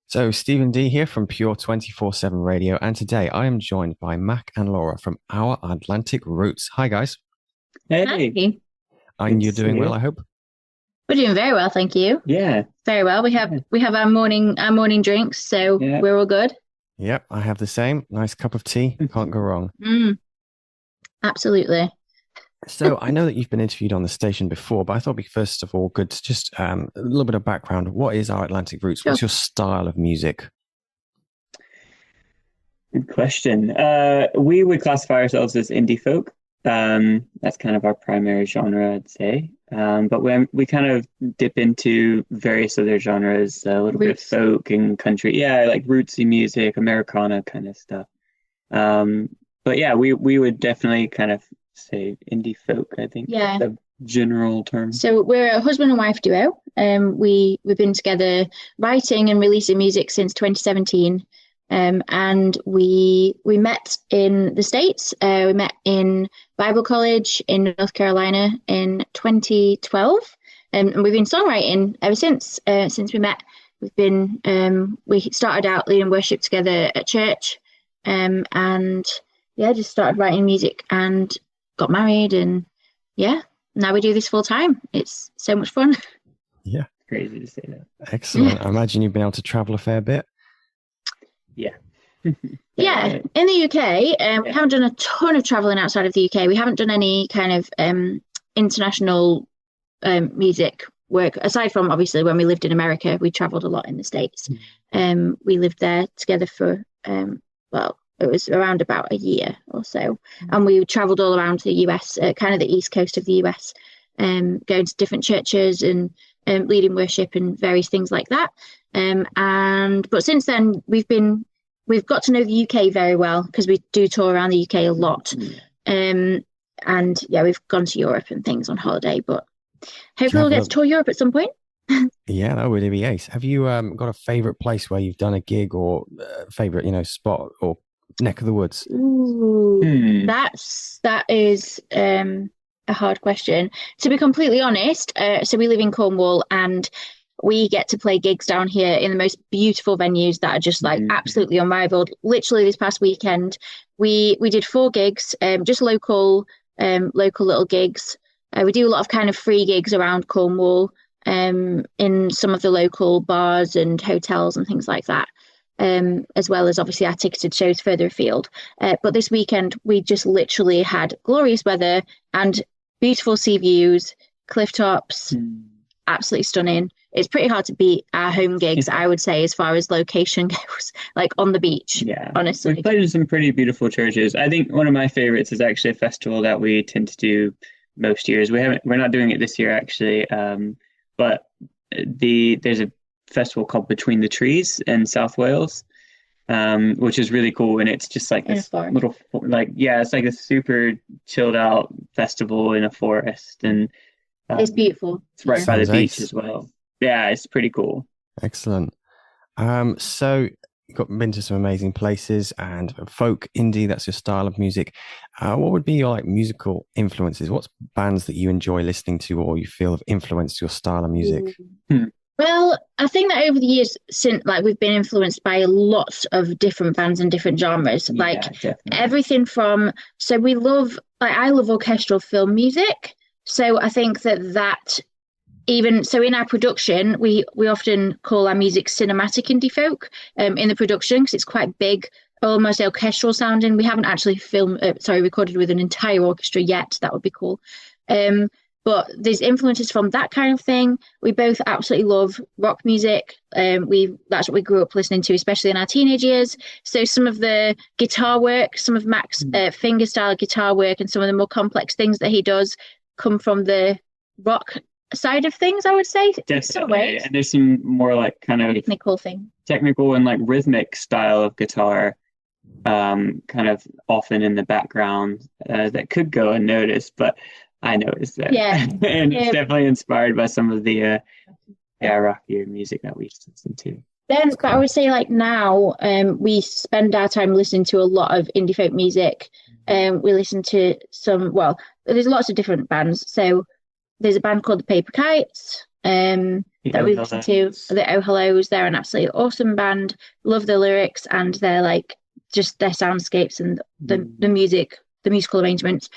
So, Stephen D here from Pure 24/7 Radio, and today I am joined by Mac and Laura from Our Atlantic Roots. Hi, guys. Hey, Hi. And good to you're see doing well, you. I hope. We're doing very well, thank you. Yeah, Very well. We have yeah, we have our morning drinks, so yeah. we're all good. Yep, I have the same. Nice cup of tea. Can't go wrong. Mm, absolutely. So, I know that you've been interviewed on the station before, but I thought it'd be first of all good to just a little bit of background. What is Our Atlantic Roots? Sure. What's your style of music? Good question. We would classify ourselves as indie folk. That's kind of our primary genre, I'd say. But when we kind of dip into various other genres, a little bit of Roots. folk and country, yeah, like rootsy music, Americana kind of stuff. Um, but yeah, we would definitely kind of say indie folk, I think, Yeah. the general term. So we're a husband and wife duo. We've been together writing and releasing music since 2017. And we met in the States. We met in Bible College in North Carolina in 2012. And we've been songwriting ever since we met. We started out leading worship together at church. And yeah, just started writing music and got married. And yeah, now we do this full time. It's so much fun. Yeah, Crazy to say that. excellent. I imagine you've been able to travel a fair bit. Yeah. Yeah, in the UK, we Yeah. haven't done a ton of traveling outside of the UK. We haven't done any kind of international music work aside from obviously when we lived in America. We traveled a lot in the States. We lived there together for well, it was around about a year or so, and we traveled all around the US, kind of the east coast of the US, going to different churches and leading worship and various things like that. And but since then, we've got to know the UK very well because we do tour around the UK a lot. And yeah, we've gone to Europe and things on holiday, but Do you hopefully we'll have get to tour Europe at some point. Yeah, that would be ace. Have you got a favorite place where you've done a gig or favorite, spot or neck of the woods? Ooh, Hmm. that is a hard question. To be completely honest, so we live in Cornwall and we get to play gigs down here in the most beautiful venues that are just like Mhm. absolutely unrivaled. Literally this past weekend, we did four gigs, just local little gigs. We do a lot of kind of free gigs around Cornwall, in some of the local bars and hotels and things like that. As well as obviously our ticketed shows further afield. But this weekend, we just literally had glorious weather and beautiful sea views, cliff tops, Hmm. absolutely stunning. It's pretty hard to beat our home gigs, I would say, as far as location goes, like on the beach, Yeah, we've honestly. played in some pretty beautiful churches. I think one of my favorites is actually a festival that we tend to do most years. We're not doing it this year actually, but there's a festival called Between the Trees in South Wales, which is really cool, and it's just like In a this forest. little like yeah, it's like a super chilled out festival in a forest, and It's um, beautiful. it's right Yeah. by the Sounds beach ace. as well. Yeah, it's pretty cool. Excellent. So you've got been to some amazing places and folk, indie, that's your style of music. What would be your like musical influences? What's bands that you enjoy listening to or you feel have influenced your style of music? Hmm. Well, I think that over the years, since like we've been influenced by lots of different bands and different genres, like Yeah, definitely. everything from, so we love, like I love orchestral film music. So I think that even so in our production, we often call our music cinematic indie folk, in the production because it's quite big, almost orchestral sounding. We haven't actually recorded with an entire orchestra yet. That would be cool. Um, but there's influences from that kind of thing. We both absolutely love rock music. We That's what we grew up listening to, especially in our teenage years. So some of the guitar work, some of Mac's fingerstyle guitar work, and some of the more complex things that he does come from the rock side of things, I would say, in some Definitely. ways. And there's some more like kind of Technical thing. technical and like rhythmic style of guitar, kind of often in the background, that could go unnoticed, but I noticed that. Yeah. And it's Um, definitely inspired by some of the yeah, rockier music that we used to listen to. then, It's but I cool. would say like now, we spend our time listening to a lot of indie folk music. We listen to some, well, there's lots of different bands. So there's a band called the Paper Kites. The that we listen to. Ohellos. The Oh Hellos, they're an absolutely awesome band. Love the lyrics and they're like just their soundscapes and the Mm. music, the musical arrangements.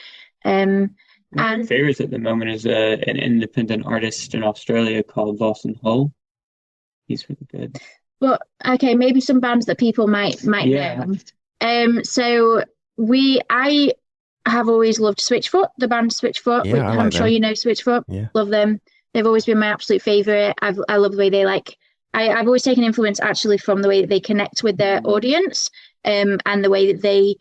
Um, One of my and favorites at the moment is an independent artist in Australia called Lawson Hull. He's really good. but okay, maybe some bands that people might Yeah. know. So I have always loved Switchfoot, the band Switchfoot, which Yeah, I I'm like sure them. you know Switchfoot. Yeah. Love them. They've always been my absolute favorite. I love the way they like. I've always taken influence actually from the way that they connect with their Mm. audience, and the way that they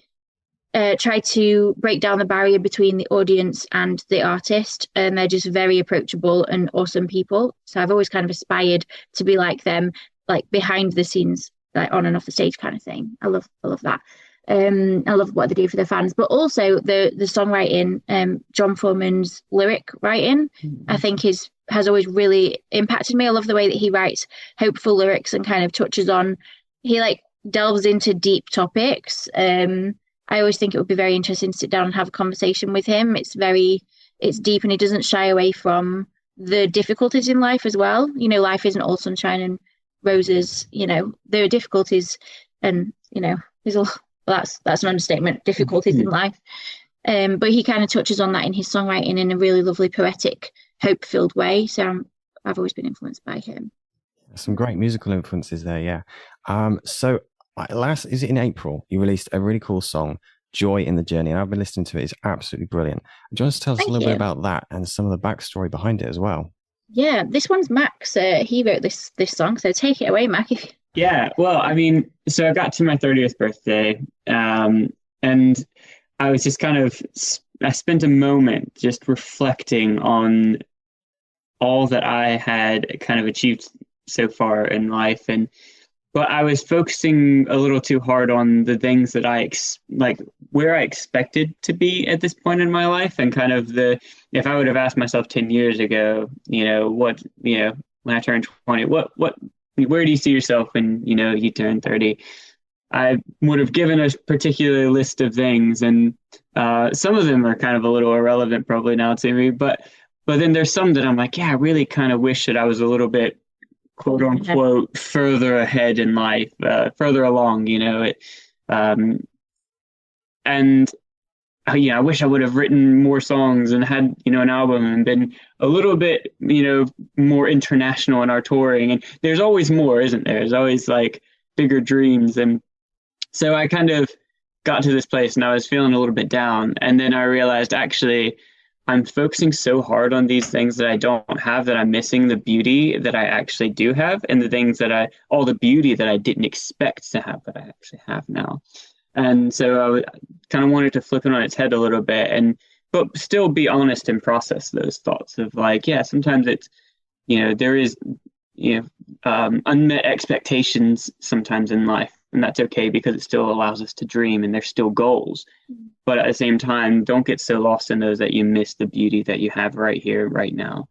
try to break down the barrier between the audience and the artist. And they're just very approachable and awesome people. So I've always kind of aspired to be like them, like behind the scenes, like on and off the stage kind of thing. I love that. I love what they do for their fans, but also the songwriting, John Foreman's lyric writing, I Mm. think has always really impacted me. I love the way that he writes hopeful lyrics and kind of touches on, he like delves into deep topics. I always think it would be very interesting to sit down and have a conversation with him. It's deep and he doesn't shy away from the difficulties in life as well. You know, life isn't all sunshine and roses. You know, there are difficulties, and you know, there's a that's an understatement. Difficulties in life, but he kind of touches on that in his songwriting in a really lovely, poetic, hope-filled way. So I've always been influenced by him. Some great musical influences there, yeah. So last is it in April? You released a really cool song, "Joy in the Journey," and I've been listening to it. It's absolutely brilliant. Do you want to tell us a Thank little bit you. about that and some of the backstory behind it as well? Yeah, this one's Max. He wrote this song, so take it away, Mac. Yeah, well, I mean, so I got to my 30th birthday, and I was just kind of, I spent a moment just reflecting on all that I had kind of achieved so far in life. And but I was focusing a little too hard on the things that like where I expected to be at this point in my life, and kind of the if I would have asked myself 10 years ago, when I turned 20, what where do you see yourself when you turn 30? I would have given a particular list of things, and some of them are kind of a little irrelevant probably now to me, but then there's some that I'm like, yeah, I really kind of wish that I was a little bit quote unquote further ahead in life, further along, um, and I wish I would have written more songs and had, an album and been a little bit, more international in our touring. And there's always more, isn't there? There's always like bigger dreams. And so I kind of got to this place and I was feeling a little bit down. And then I realized actually I'm focusing so hard on these things that I don't have that I'm missing the beauty that I actually do have, and the things all the beauty that I didn't expect to have that I actually have now. And so I kind of wanted to flip it on its head a little bit, but still be honest and process those thoughts of like, yeah, sometimes it's, there is, unmet expectations sometimes in life, and that's okay because it still allows us to dream and there's still goals. But at the same time, don't get so lost in those that you miss the beauty that you have right here, right now.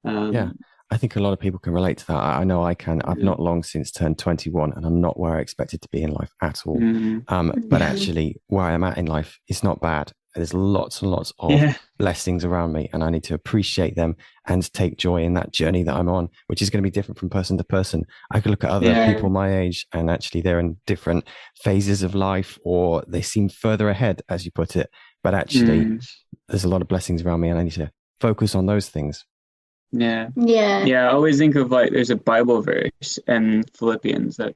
Yeah, Um, I think a lot of people can relate to that. I know I can. I've not long since turned 21 and I'm not where I expected to be in life at all. mm, But actually, where I'm at in life is not bad. There's lots and lots of yeah, blessings around me, and I need to appreciate them and take joy in that journey that I'm on, which is going to be different from person to person. I could look at other yeah, people my age, and actually they're in different phases of life, or they seem further ahead, as you put it. But actually, mm, there's a lot of blessings around me, and I need to focus on those things. yeah. Yeah. Yeah, I always think of like there's a Bible verse in Philippians that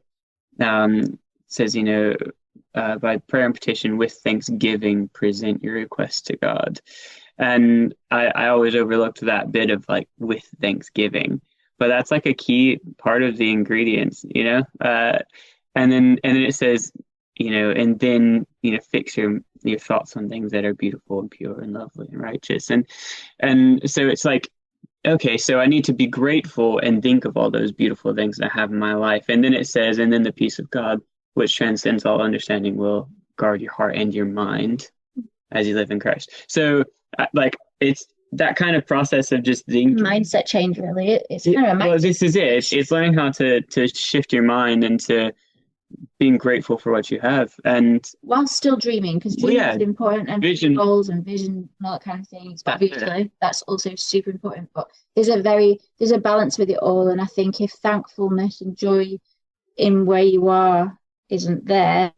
says, by prayer and petition with thanksgiving, present your requests to God. And I always overlooked that bit of like with thanksgiving, but that's like a key part of the ingredients, and then it says, and then fix your thoughts on things that are beautiful and pure and lovely and righteous, and so it's like, okay, so I need to be grateful and think of all those beautiful things that I have in my life. And then it says, and then the peace of God, which transcends all understanding, will guard your heart and your mind as you live in Christ. So, like, it's that kind of process of just thinking. Mindset change, really. It's kind of a Well, this is it. It's learning how to shift your mind and to being grateful for what you have. And while still dreaming, because well, dreaming yeah, is important and vision. goals and vision and all that kind of things. But That's it. obviously, that's also super important. But there's a balance with it all, and I think if thankfulness and joy in where you are isn't there,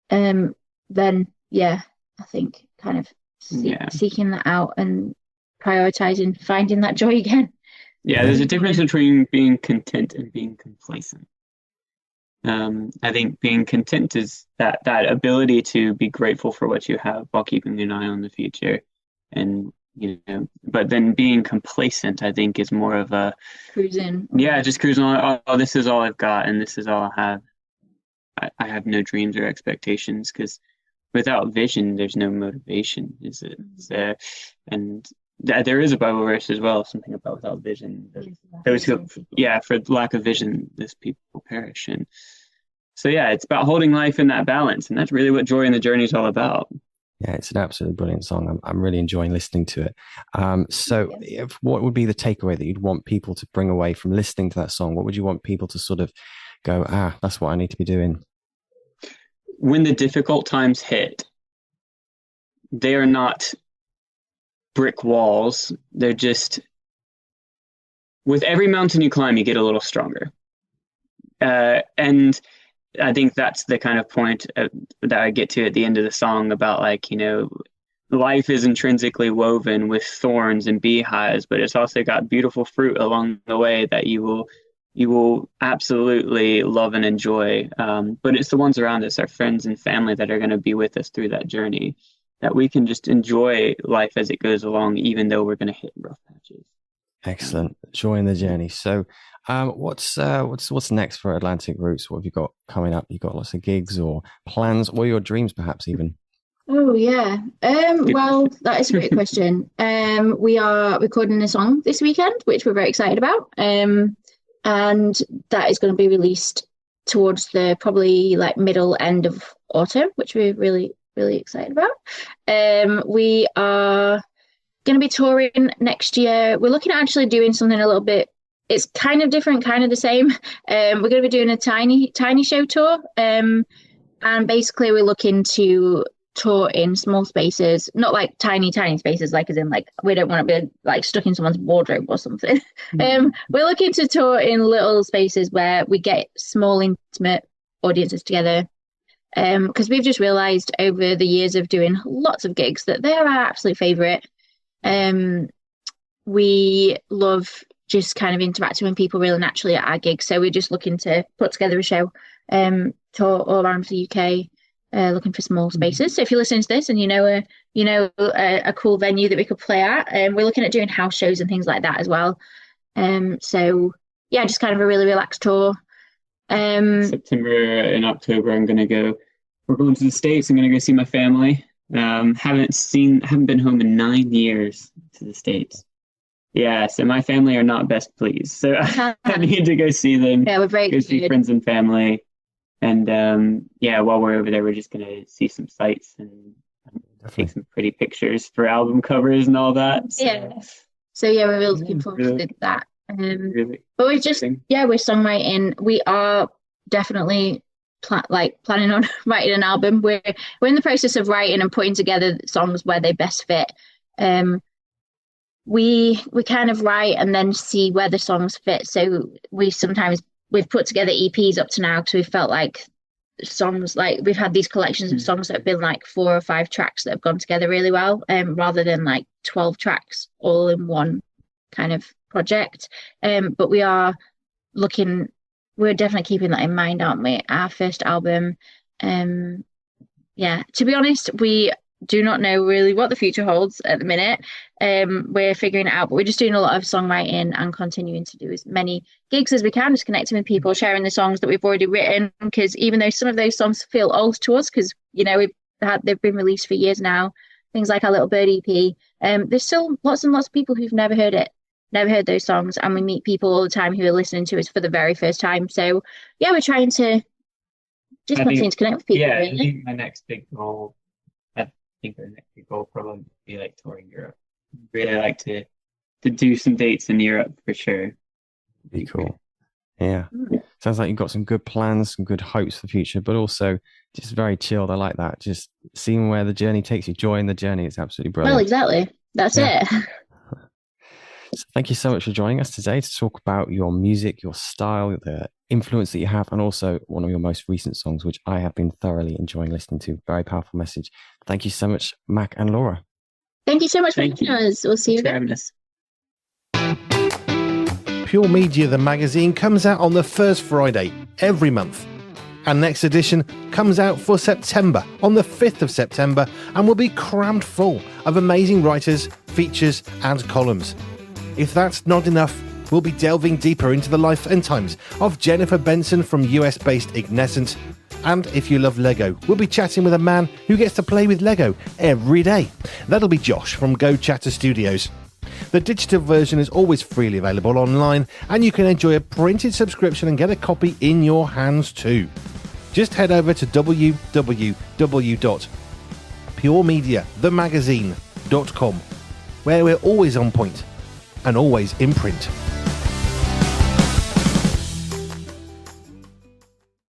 then yeah, I think kind of Yeah. seeking that out and prioritizing finding that joy again. Yeah, Yeah. there's a difference between being content and being complacent. I think being content is that ability to be grateful for what you have while keeping an eye on the future. And but then being complacent, I think, is more of a Cruising. yeah, just cruising on. Oh, this is all I've got, and this is all I have. I have no dreams or expectations because without vision, there's no motivation, is it? So, and there is a Bible verse as well, something about without vision. Those who, yeah, for lack of vision, this people perish. And so, yeah, it's about holding life in that balance, and that's really what Joy in the Journey is all about. Yeah, it's an absolutely brilliant song. I'm really enjoying listening to it. So, what would be the takeaway that you'd want people to bring away from listening to that song? What would you want people to sort of go, that's what I need to be doing? When the difficult times hit, they are not brick walls. They're just, with every mountain you climb, you get a little stronger. And I think that's the kind of point that I get to at the end of the song about like, life is intrinsically woven with thorns and beehives, but it's also got beautiful fruit along the way that you will absolutely love and enjoy. But it's the ones around us, our friends and family, that are going to be with us through that journey, that we can just enjoy life as it goes along, even though we're going to hit rough patches. Excellent. Joy in the journey. So, what's next for Atlantic Roots? What have you got coming up? You got lots of gigs or plans, or your dreams, perhaps even? Oh yeah. Well, that is a great question. We are recording a song this weekend, which we're very excited about. And that is going to be released towards the probably like middle end of autumn, which we're really, really excited about. We are going to be touring next year. We're looking at actually doing something a little bit. It's kind of different, kind of the same. We're going to be doing a tiny show tour. And basically we're looking to tour in small spaces, not like tiny spaces, like as in like we don't want to be like stuck in someone's wardrobe or something. We're looking to tour in little spaces where we get small intimate audiences together, because we've just realized over the years of doing lots of gigs that they're our absolute favorite. We love just kind of interacting with people really naturally at our gigs, so we're just looking to put together a show, tour all around the UK, looking for small spaces. So if you're listening to this and a cool venue that we could play at, we're looking at doing house shows and things like that as well. So yeah, just kind of a really relaxed tour. September and October, we're going to the States. I'm going to go see my family. Haven't been home in 9 years to the States. Yeah, so my family are not best pleased. So I need to go see them. Yeah, we're very go see friends and family. And while we're over there, we're just going to see some sights and take some pretty pictures for album covers and all that. So, yeah. So yeah, we're really looking forward to that. Really but we're songwriting. We are definitely planning on writing an album. We're in the process of writing and putting together songs where they best fit. We kind of write and then see where the songs fit. So we've put together EPs up to now because we felt like songs, like we've had these collections of songs that have been like 4 or 5 tracks that have gone together really well, rather than like 12 tracks all in one kind of project. But we're definitely keeping that in mind, aren't we? Our first album. To be honest, we do not know really what the future holds at the minute. We're figuring it out, but we're just doing a lot of songwriting and continuing to do as many gigs as we can, just connecting with people, sharing the songs that we've already written, because even though some of those songs feel old to us, because they've been released for years now, things like our Little Bird EP, there's still lots and lots of people who've never heard those songs, and we meet people all the time who are listening to us for the very first time. So yeah, we're trying to just continue to connect with people. Yeah, really. I think my next big goal, our next big goal probably would be like touring Europe. Really like to do some dates in Europe for sure. Be cool. Yeah. Sounds like you've got some good plans, some good hopes for the future, but also just very chilled. I like that. Just seeing where the journey takes you, joy in the journey. It's absolutely Well, brilliant. exactly. That's Yeah. it. So thank you so much for joining us today to talk about your music, your style, the influence that you have, and also one of your most recent songs, which I have been thoroughly enjoying listening to. Very powerful message. Thank you so much, Mac and Laura. Thank you so much for Thank having you. us. We'll see you Thanks for again. having us. Pure Media, the magazine, comes out on the first Friday every month. Our next edition comes out for September on the 5th of September and will be crammed full of amazing writers, features and columns. If that's not enough, we'll be delving deeper into the life and times of Jennifer Benson from US-based Ignescent. And if you love Lego, we'll be chatting with a man who gets to play with Lego every day. That'll be Josh from Go Chatter Studios. The digital version is always freely available online, and you can enjoy a printed subscription and get a copy in your hands too. Just head over to www.puremediathemagazine.com, where we're always on point and always in print.